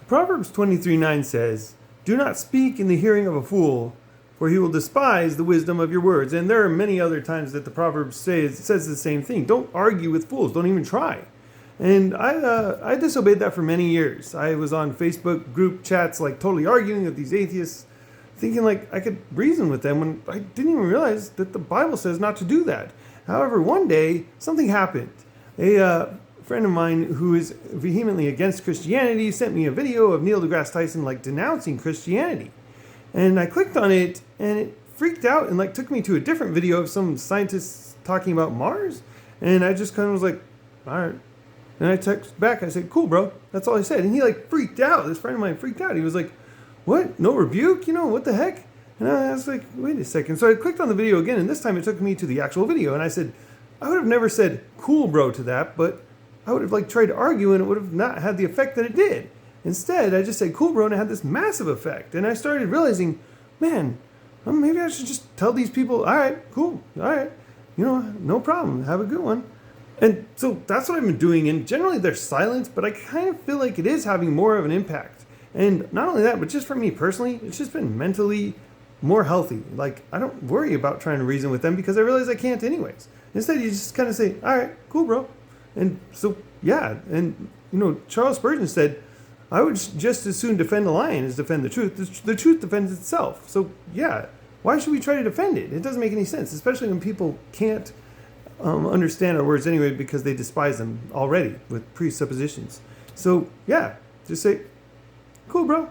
Proverbs 23:9 says, "Do not speak in the hearing of a fool, for he will despise the wisdom of your words." And there are many other times that the Proverbs says the same thing. Don't argue with fools. Don't even try. And I disobeyed that for many years. I was on Facebook group chats, like totally arguing with these atheists, thinking like I could reason with them when I didn't even realize that the Bible says not to do that. However, one day something happened. A friend of mine who is vehemently against Christianity sent me a video of Neil deGrasse Tyson like denouncing Christianity. And I clicked on it and it freaked out and like took me to a different video of some scientists talking about Mars. And I just kind of was like, all right. And I texted back, I said, cool, bro. That's all I said. And he like freaked out. This friend of mine freaked out. He was like, what? No rebuke? What the heck? And I was like, wait a second. So I clicked on the video again, and this time it took me to the actual video. And I said, I would have never said cool, bro, to that, but I would have like tried to argue and it would have not had the effect that it did. Instead, I just said cool, bro, and it had this massive effect. And I started realizing, man, maybe I should just tell these people, all right, cool, all right, no problem, have a good one. And so that's what I've been doing. And generally there's silence, but I kind of feel like it is having more of an impact. And not only that, but just for me personally, it's just been mentally more healthy. Like, I don't worry about trying to reason with them because I realize I can't anyways. Instead, you just kind of say, all right, cool, bro. And so, yeah. And, Charles Spurgeon said, I would just as soon defend a lion as defend the truth. The truth defends itself. So, yeah, why should we try to defend it? It doesn't make any sense, especially when people can't understand our words anyway because they despise them already with presuppositions. So, yeah, just say, cool, bro.